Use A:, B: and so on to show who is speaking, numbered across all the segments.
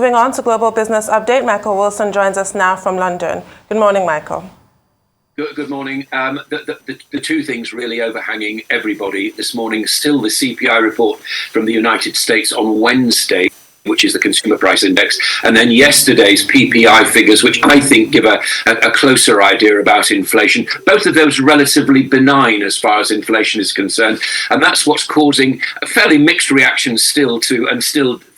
A: moving on to Global Business Update, Michael Wilson joins us now from London. Good morning, Michael.
B: Good morning. The two things really overhanging everybody this morning, still the CPI report from the United States on Wednesday, which is the Consumer Price Index, and then yesterday's PPI figures, which I think give a closer idea about inflation. Both of those relatively benign as far as inflation is concerned, and that's what's causing a fairly mixed reaction still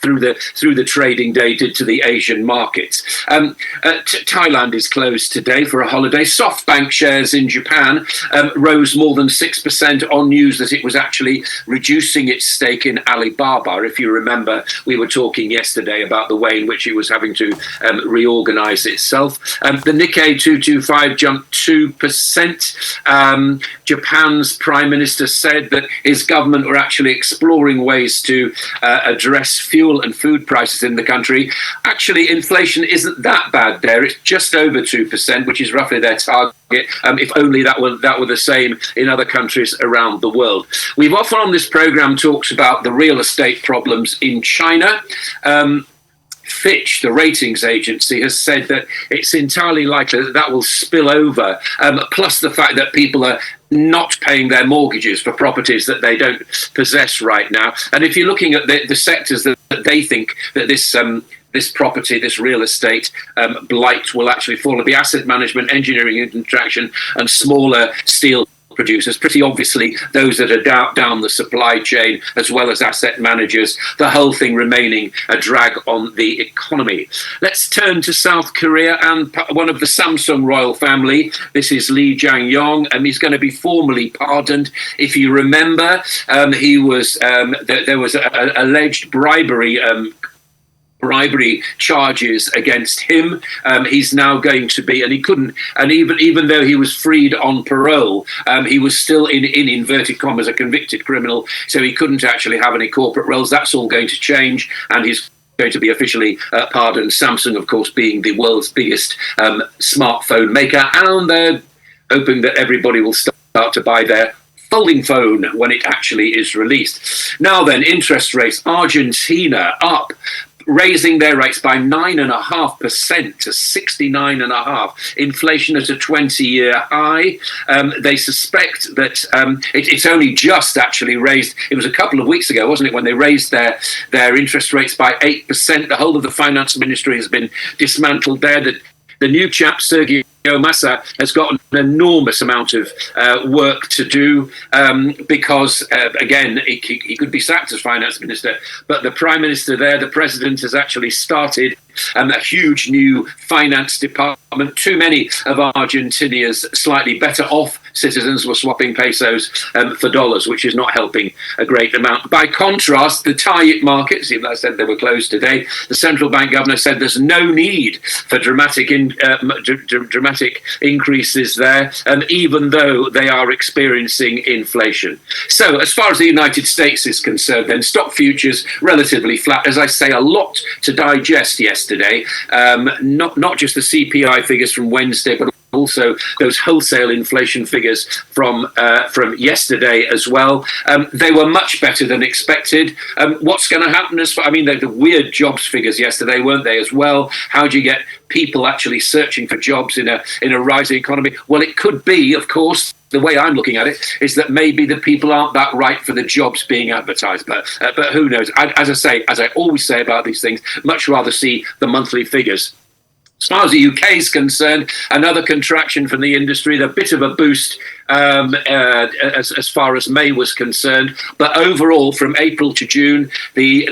B: through the trading day to the Asian markets. Thailand is closed today for a holiday. SoftBank shares in Japan rose more than 6% on news that it was actually reducing its stake in Alibaba. If you remember, we were talking yesterday about the way in which it was having to reorganize itself. The Nikkei 225 jumped 2%. Japan's prime minister said that his government were actually exploring ways to address fuel and food prices in the country. Actually, inflation isn't that bad there. It's just over 2%, which is roughly their target. If only that were the same in other countries around the world. We've often on this program talked about the real estate problems in China. Fitch, the ratings agency, has said that it's entirely likely that will spill over, plus the fact that people are not paying their mortgages for properties that they don't possess right now. And if you're looking at the sectors that they think that this property, this real estate blight will actually fall, it'll be asset management, engineering and contraction, and smaller steel producers, pretty obviously those that are down the supply chain, as well as asset managers, the whole thing remaining a drag on the economy. Let's turn to South Korea and one of the Samsung royal family. This is Lee Jae-yong, and he's going to be formally pardoned. If you remember, there was alleged bribery charges against him. He's now going to be, and he couldn't, and even though he was freed on parole, he was still in inverted commas a convicted criminal, so he couldn't actually have any corporate roles. That's all going to change, and he's going to be officially pardoned. Samsung, of course, being the world's biggest smartphone maker, and they're hoping that everybody will start to buy their folding phone when it actually is released. Now then, interest rates. Argentina up, raising their rates by 9.5% to 69.5%. Inflation at a 20-year high. They suspect that it's only just actually raised. It was a couple of weeks ago, wasn't it, when they raised their interest rates by 8%. The whole of the finance ministry has been dismantled there. The new chap, Sergio Massa, has got an enormous amount of work to do because, again, he could be sacked as finance minister, but the prime minister there, the president, has actually started a huge new finance department. Too many of Argentinia's slightly better off citizens were swapping pesos for dollars, which is not helping a great amount. By contrast, the Thai markets, even though I said they were closed today, the central bank governor said there's no need for dramatic increases there, even though they are experiencing inflation. So as far as the United States is concerned, then stock futures relatively flat. As I say, a lot to digest yesterday, not just the CPI figures from Wednesday, but also those wholesale inflation figures from yesterday as well. They were much better than expected. What's going to happen the weird jobs figures yesterday, weren't they, as well? How do you get people actually searching for jobs in a rising economy? Well, it could be, of course, the way I'm looking at it is that maybe the people aren't that right for the jobs being advertised, but who knows? As I always say about these things, much rather see the monthly figures. As far as the UK is concerned, another contraction from the industry, a bit of a boost as far as May was concerned. But overall, from April to June, the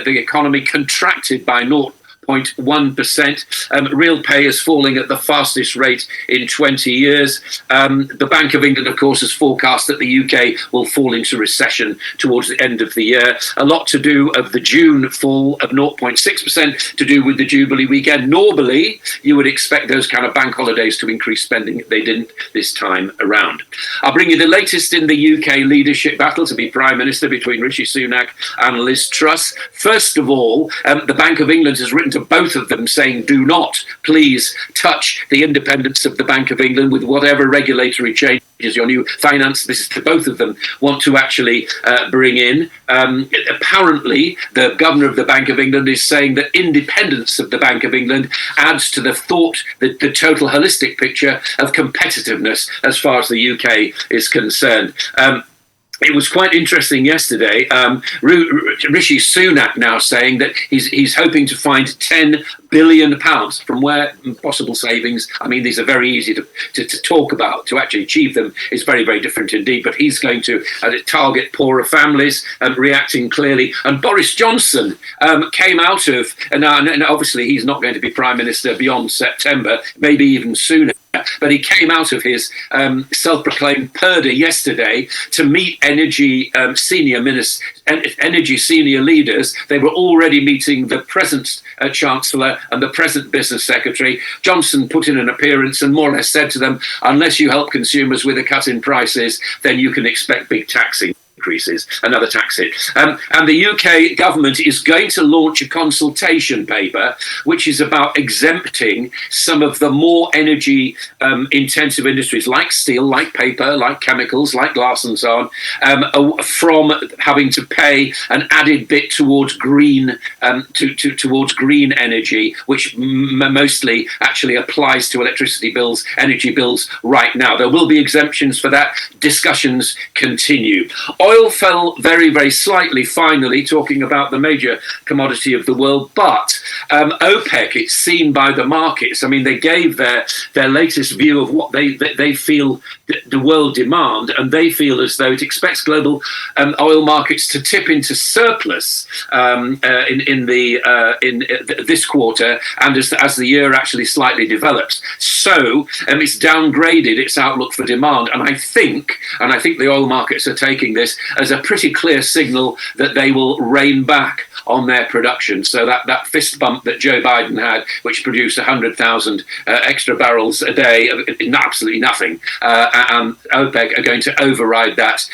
B: economy contracted by 0.1%. Real pay is falling at the fastest rate in 20 years. The Bank of England, of course, has forecast that the UK will fall into recession towards the end of the year. A lot to do of the June fall of 0.6% to do with the Jubilee weekend. Normally, you would expect those kind of bank holidays to increase spending. They didn't this time around. I'll bring you the latest in the UK leadership battle to be Prime Minister between Rishi Sunak and Liz Truss. First of all, the Bank of England has written to both of them saying, do not please touch the independence of the Bank of England with whatever regulatory changes your new finance. This is to both of them want to actually bring in. Apparently, the governor of the Bank of England is saying that independence of the Bank of England adds to the thought, the total holistic picture of competitiveness as far as the UK is concerned. It was quite interesting yesterday. Rishi Sunak now saying that he's hoping to find £10 billion from where possible savings. I mean, these are very easy to talk about. To actually achieve them is very, very different indeed. But he's going to target poorer families, reacting clearly. And Boris Johnson came out of, and obviously he's not going to be Prime Minister beyond September, maybe even sooner. But he came out of his self-proclaimed purdah yesterday to meet energy senior leaders. They were already meeting the present Chancellor and the present Business Secretary. Johnson put in an appearance and more or less said to them, unless you help consumers with a cut in prices, then you can expect big tax increases, another tax hit. And the UK government is going to launch a consultation paper which is about exempting some of the more energy intensive industries like steel, like paper, like chemicals, like glass and so on, from having to pay an added bit towards green towards green energy, which mostly actually applies to electricity bills, energy bills right now. There will be exemptions for that. Discussions continue. Oil fell very, very slightly, finally, talking about the major commodity of the world. But OPEC, it's seen by the markets. I mean, they gave their latest view of what they feel the world demand, and they feel as though it expects global oil markets to tip into surplus in this quarter, and as the year actually slightly develops. So it's downgraded its outlook for demand, and I think the oil markets are taking this as a pretty clear signal that they will rein back on their production. So that fist bump that Joe Biden had, which produced 100,000 extra barrels a day, absolutely nothing. And OPEC are going to override that,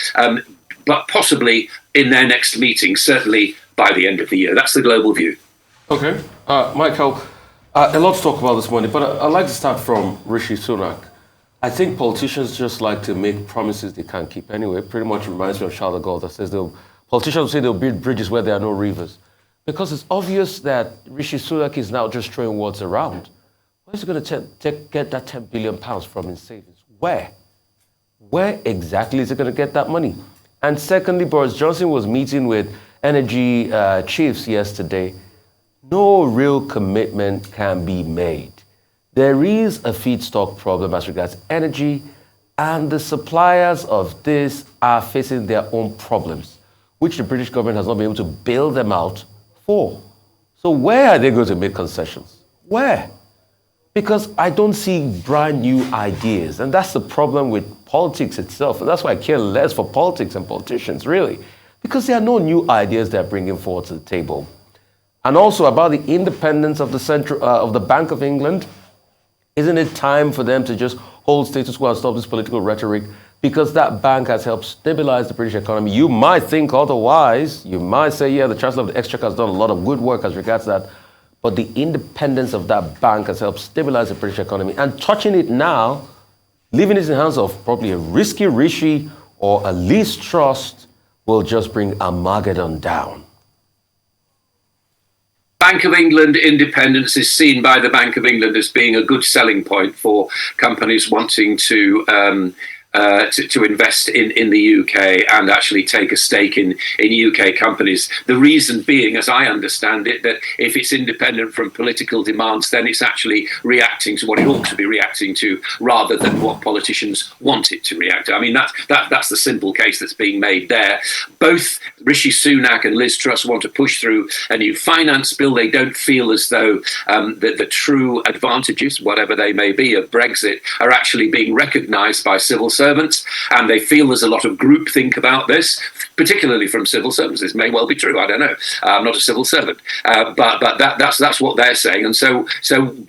B: but possibly in their next meeting, certainly by the end of the year. That's the global view.
C: Okay. Michael, a lot to talk about this morning, but I'd like to start from Rishi Sunak. I think politicians just like to make promises they can't keep anyway. Pretty much reminds me of Charles de Gaulle that says politicians will say they'll build bridges where there are no rivers. Because it's obvious that Rishi Sunak is now just throwing words around. Where is he going to get that £10 billion from in savings? Where? Where exactly is he going to get that money? And secondly, Boris Johnson was meeting with energy chiefs yesterday. No real commitment can be made. There is a feedstock problem as regards energy, and the suppliers of this are facing their own problems, which the British government has not been able to bail them out for. So where are they going to make concessions? Where? Because I don't see brand new ideas, and that's the problem with politics itself. And that's why I care less for politics and politicians, really, because there are no new ideas they're bringing forward to the table. And also about the independence of the Bank of England. Isn't it time for them to just hold status quo and stop this political rhetoric? Because that bank has helped stabilize the British economy. You might think otherwise. You might say, yeah, the Chancellor of the Exchequer has done a lot of good work as regards that. But the independence of that bank has helped stabilize the British economy. And touching it now, leaving it in the hands of probably a risky Rishi or a Liz Truss will just bring Armageddon down.
B: Bank of England independence is seen by the Bank of England as being a good selling point for companies wanting to invest in the UK and actually take a stake in UK companies. The reason being, as I understand it, that if it's independent from political demands, then it's actually reacting to what it ought to be reacting to rather than what politicians want it to react to. I mean, that's the simple case that's being made there. Both Rishi Sunak and Liz Truss want to push through a new finance bill. They don't feel as though the true advantages, whatever they may be, of Brexit are actually being recognised by civil servants, and they feel there's a lot of groupthink about this, particularly from civil servants. This may well be true. I don't know. I'm not a civil servant, but that's what they're saying. And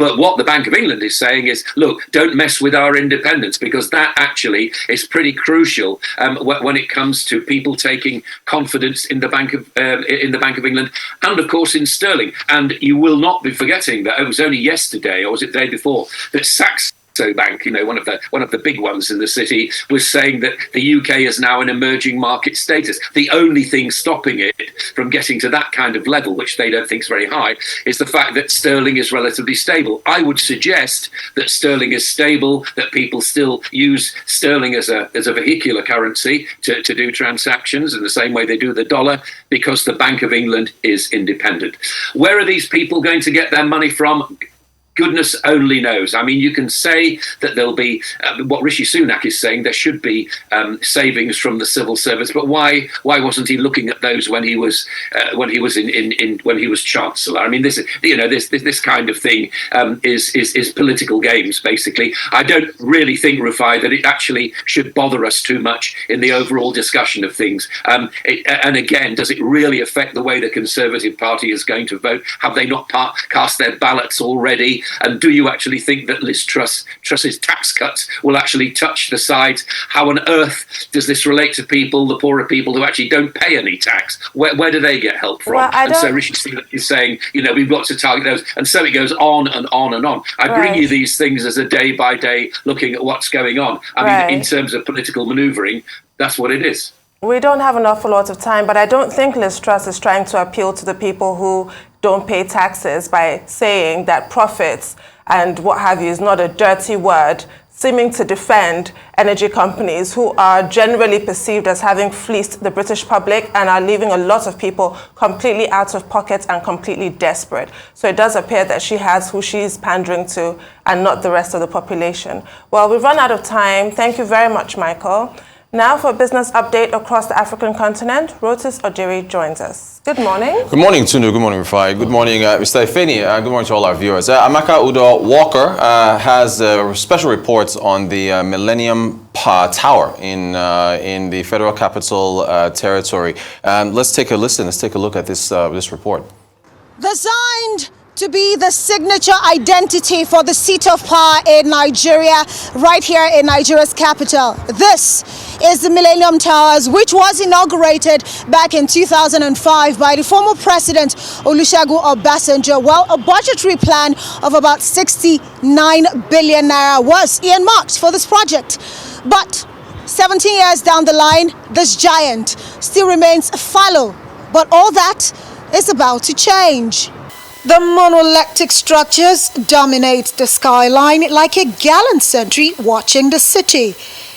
B: but what the Bank of England is saying is, look, don't mess with our independence, because that actually is pretty crucial when it comes to people taking confidence in the Bank of England, and of course in sterling. And you will not be forgetting that it was only yesterday, or was it the day before, that Saxo Bank, one of the big ones in the city, was saying that the UK is now an emerging market status. The only thing stopping it from getting to that kind of level, which they don't think is very high, is the fact that sterling is relatively stable. I would suggest that sterling is stable, that people still use sterling as a vehicular currency to do transactions in the same way they do the dollar, because the Bank of England is independent. Where are these people going to get their money from? Goodness only knows. I mean, you can say that there'll be what Rishi Sunak is saying. There should be savings from the civil service, but why wasn't he looking at those when he was chancellor? I mean, this kind of thing is political games, basically. I don't really think, Rufai, that it actually should bother us too much in the overall discussion of things. And again, does it really affect the way the Conservative Party is going to vote? Have they not cast their ballots already? And do you actually think that Liz Truss's tax cuts will actually touch the sides? How on earth does this relate to people, the poorer people who actually don't pay any tax? Where do they get help from? And so Rishi Sunak is saying, we've got to target those. And so it goes on and on and on. I bring you these things as a day-by-day looking at what's going on. I mean, in terms of political manoeuvring, that's what it is.
A: We don't have an awful lot of time, but I don't think Liz Truss is trying to appeal to the people who don't pay taxes by saying that profits and what have you is not a dirty word, seeming to defend energy companies who are generally perceived as having fleeced the British public and are leaving a lot of people completely out of pocket and completely desperate. So it does appear that she has who she's pandering to and not the rest of the population. Well, we've run out of time. Thank you very much, Michael. Now for a business update across the African continent, Rotis Ojiri joins us. Good morning.
D: Good morning, Tundu. Good morning, Rufai. Good morning, Mr. Ifeni. Good morning to all our viewers. Amaka Udo Walker has a special report on the Millennium Tower in the Federal Capital Territory. Let's take a listen. Let's take a look at this report.
E: Designed to be the signature identity for the seat of power in Nigeria, right here in Nigeria's capital. This is the Millennium Towers, which was inaugurated back in 2005 by the former president Olusegun Obasanjo. Well, a budgetary plan of about 69 billion naira was earmarked for this project. But 17 years down the line, this giant still remains fallow. But all that is about to change. The monolithic structures dominate the skyline like a gallant sentry watching the city.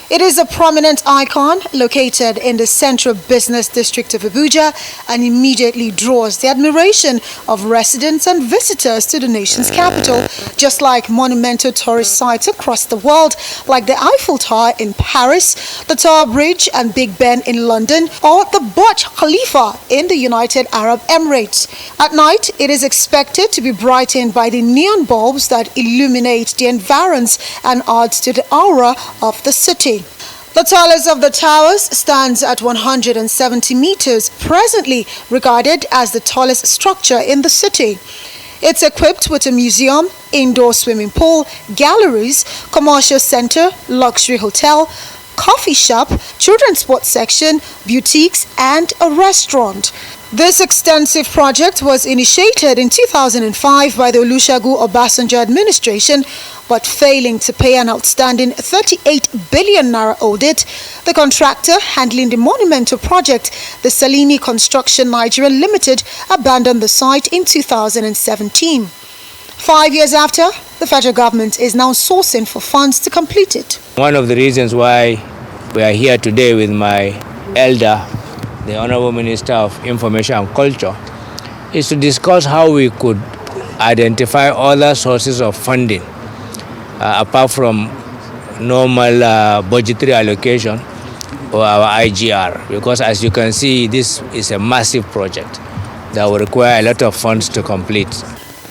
E: It is a prominent icon located in the central business district of Abuja and immediately draws the admiration of residents and visitors to the nation's capital, just like monumental tourist sites across the world like the Eiffel Tower in Paris, the Tower Bridge and Big Ben in London, or the Burj Khalifa in the United Arab Emirates. At night, it is expected to be brightened by the neon bulbs that illuminate the environs and add to the aura of the city. The tallest of the towers stands at 170 meters, presently regarded as the tallest structure in the city. It's equipped with a museum, indoor swimming pool, galleries, commercial center, luxury hotel, coffee shop, children's sports section, boutiques, and a restaurant. This extensive project was initiated in 2005 by the Olusegun Obasanjo administration, but failing to pay an outstanding 38 billion naira audit, the contractor handling the monumental project, the Salini Construction Nigeria Limited, abandoned the site in 2017. 5 years after, the federal government is now sourcing for funds to complete it.
F: One of the reasons why we are here today with my elder, the Honorable Minister of Information and Culture, is to discuss how we could identify other sources of funding apart from normal budgetary allocation or our IGR, because as you can see, this is a massive project that will require a lot of funds to complete.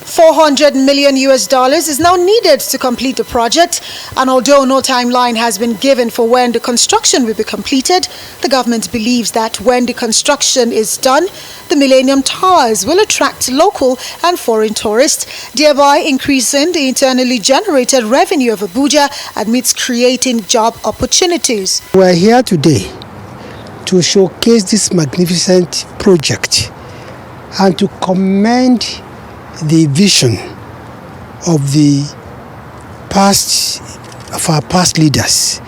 E: $400 million is now needed to complete the project, and although no timeline has been given for when the construction will be completed, the government believes that when the construction is done, the Millennium Towers will attract local and foreign tourists, thereby increasing the internally generated revenue of Abuja amidst creating job opportunities.
G: We are here today to showcase this magnificent project and to commend the vision of our past leaders,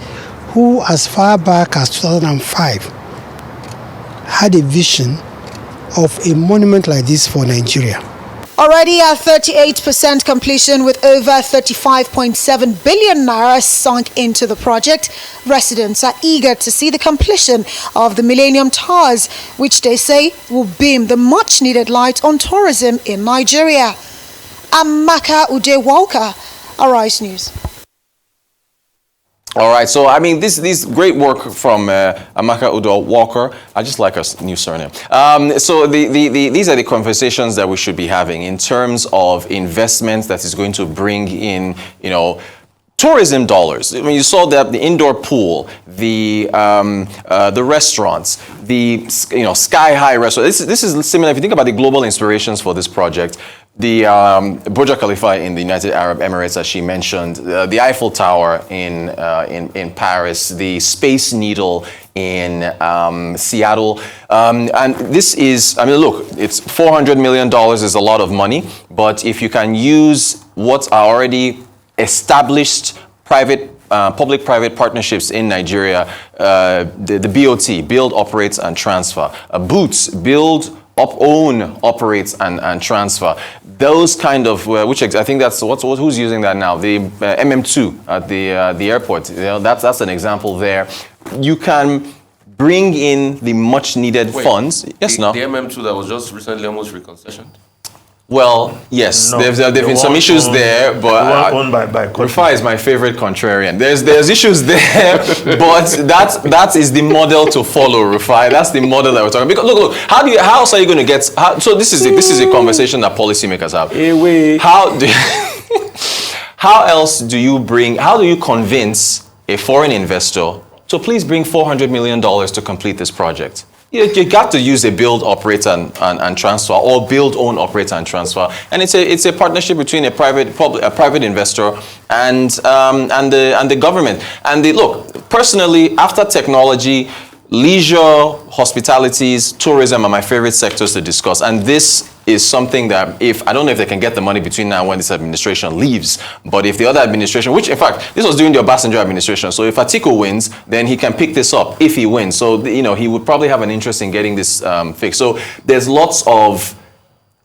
G: who as far back as 2005 had a vision of a monument like this for Nigeria.
E: Already at 38% completion with over 35.7 billion naira sunk into the project, residents are eager to see the completion of the Millennium Towers, which they say will beam the much needed light on tourism in Nigeria. Amaka Udewalker, Arise News.
D: All right, so I mean, this great work from Amaka Udo Walker. I just like her new surname. So these are the conversations that we should be having in terms of investments that is going to bring in, tourism dollars. I mean, you saw that the indoor pool, the restaurants, the sky high restaurants. This is similar. If you think about the global inspirations for this project, the Burj Khalifa in the United Arab Emirates, as she mentioned, the Eiffel Tower in Paris, the Space Needle in Seattle, and this is, I mean, look, it's $400 million is a lot of money, but if you can use what are already established public-private partnerships in Nigeria, the BOT, build, operates, and transfer, Boots, build, own, operates, and transfer. Those kind of, which I think that's who's using that now? The MM2 at the airport. That's an example there. You can bring in the much-needed funds. Yes, no.
C: The MM2 that was just recently almost reconceptioned.
D: Well, yes,
H: No,
D: there've been some issues there, but
H: owned by
D: Rufai is my favorite contrarian. There's issues there, but that is the model to follow, Rufai. That's the model that we're talking. Because look, how else are you going to get? So this is a conversation that policymakers have. How else do you bring? How do you convince a foreign investor to please bring $400 million to complete this project? You got to use a build, operate, and transfer, or build, own, operate, and transfer. And it's a partnership between a private investor and the government. And look, personally, after technology, leisure, hospitalities, tourism are my favorite sectors to discuss. And this is something that I don't know if they can get the money between now and when this administration leaves, but if the other administration, which in fact, this was during the Obasanjo administration, so if Atiku wins, then he can pick this up if he wins. So, he would probably have an interest in getting this fixed. So there's lots of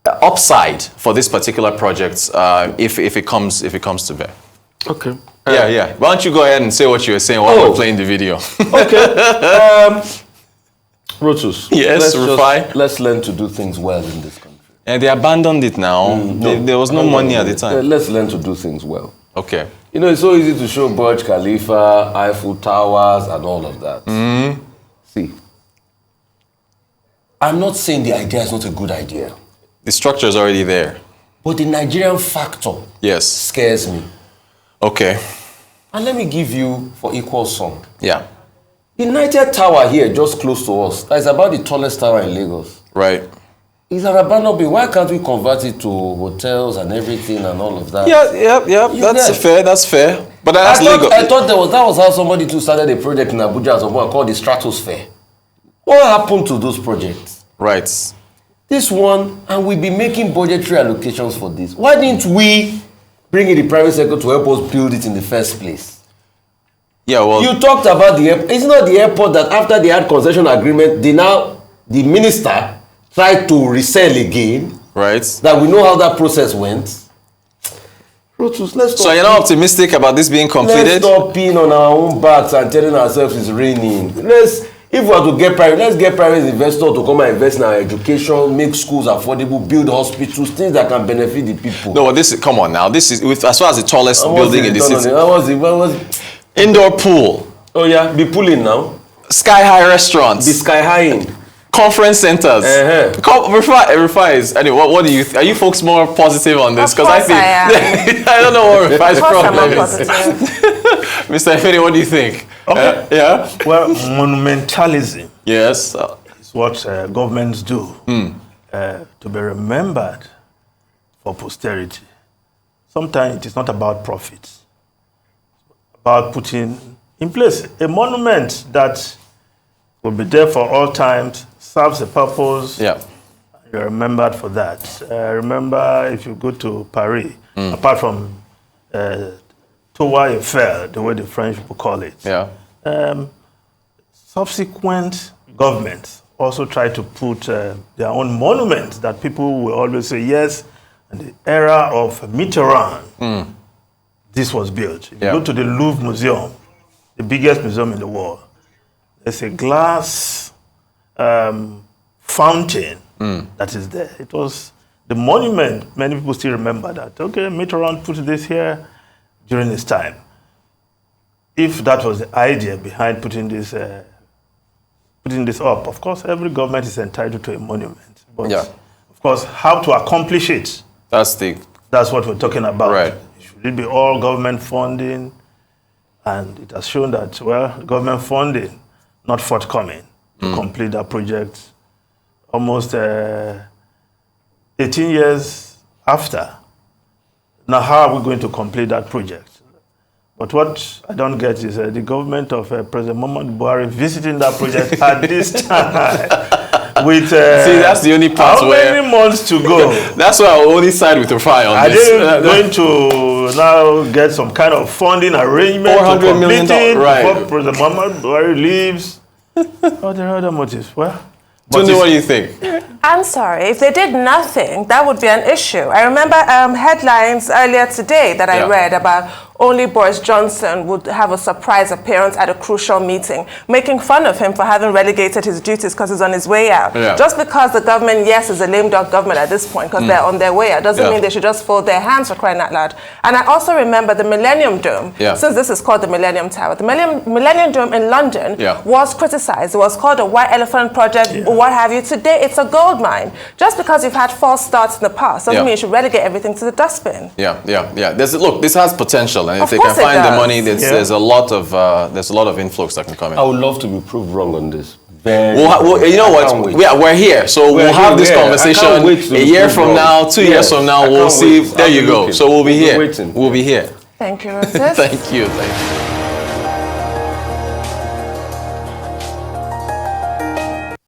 D: upside for this particular project if it comes to bear.
C: Okay.
D: Yeah. Why don't you go ahead and say what you were saying while we're playing the video?
C: Okay. Rotus.
D: Yes, Rufai.
C: Let's learn to do things well in this country.
D: And they abandoned it now. There was no money at the time.
C: Let's learn to do things well.
D: Okay.
C: It's so easy to show Burj Khalifa, Eiffel Towers, and all of that.
D: Mm-hmm.
C: See, I'm not saying the idea is not a good idea.
D: The structure is already there.
C: But the Nigerian factor scares me.
D: Okay.
C: And let me give you for equal sum.
D: Yeah.
C: The United Tower here, just close to us, that is about the tallest tower in Lagos.
D: Right.
C: It's an abandoned building. Why can't we convert it to hotels and everything and all of that?
D: Yeah. That's fair. But that's legal.
C: I thought that was how somebody too started a project in Abuja as well called the Stratosphere. What happened to those projects?
D: Right.
C: This one, and we'll be making budgetary allocations for this. Why didn't we bring in the private sector to help us build it in the first place?
D: Yeah, well...
C: You talked about the airport. It's not the airport that after they had concession agreement, the minister tried to resell again.
D: Right.
C: That we know how that process went. Rotus, let's stop.
D: So you're not optimistic about this being completed?
C: Let's stop peeing on our own backs and telling ourselves it's raining. If we are to get let's get private investors to come and invest in our education, make schools affordable, build hospitals, things that can benefit the people.
D: No, come on now. This is as far as the tallest building in the city.
C: What was
D: indoor pool.
C: Oh yeah, be pooling now.
D: Sky high restaurants.
C: Be sky highing.
D: conference centers. Rufai is, anyway, what do you, are you folks more positive on this? Because I think, I don't know what Rufai's problem is. Mr. Efeni, what do you think?
H: Okay.
D: Yeah?
H: Well, monumentalism.
D: Yes.
H: Is what governments do to be remembered for posterity. Sometimes it is not about profits. It's about putting in place a monument that will be there for all times, serves a purpose.
D: Yeah.
H: You're remembered for that. Remember, if you go to Paris, apart from Tour Eiffel, the way the French people call it, subsequent governments also try to put their own monuments that people will always say, yes, in the era of Mitterrand, this was built. If you go to the Louvre Museum, the biggest museum in the world, there's a glass fountain that is there. It was the monument. Many people still remember that. Okay, Mitterrand put this here during his time. If that was the idea behind putting this up, of course, every government is entitled to a monument. But of course, how to accomplish it, that's what we're talking about.
D: Right.
H: Should it be all government funding? And it has shown that, well, government funding not forthcoming to complete that project almost 18 years after. Now, how are we going to complete that project? But what I don't get is the government of President Muhammadu Buhari visiting that project at this time. With,
D: see, that's the only part
H: how
D: where...
H: many months to go?
D: That's why I only side with Rufai on this.
H: Are they going to now get some kind of funding arrangement to complete it before President Muhammadu Buhari leaves? Or there are other motives? Well,
D: Tunde, what do you think?
A: I'm sorry. If they did nothing, that would be an issue. I remember headlines earlier today that I read about only Boris Johnson would have a surprise appearance at a crucial meeting, making fun of him for having relegated his duties because he's on his way out. Just because the government, yes, is a lame dog government at this point because they're on their way out, doesn't mean they should just fold their hands, for crying out loud. And I also remember the Millennium Dome, since this is called the Millennium Tower. The Millennium Dome in London was criticized. It was called a white elephant project, what have you. Today, it's a gold mine. Just because you've had false starts in the past doesn't mean you should relegate everything to the dustbin.
D: Look, this has potential, and if they can find the money, there's a lot of influx that can come in.
C: I would love to be proved wrong on this.
D: You know what? We're here, so we'll have this conversation a year from now, 2 years from now. We'll see. There you go. So we'll be here. We'll be here.
A: Thank you, Roses.
D: Thank you.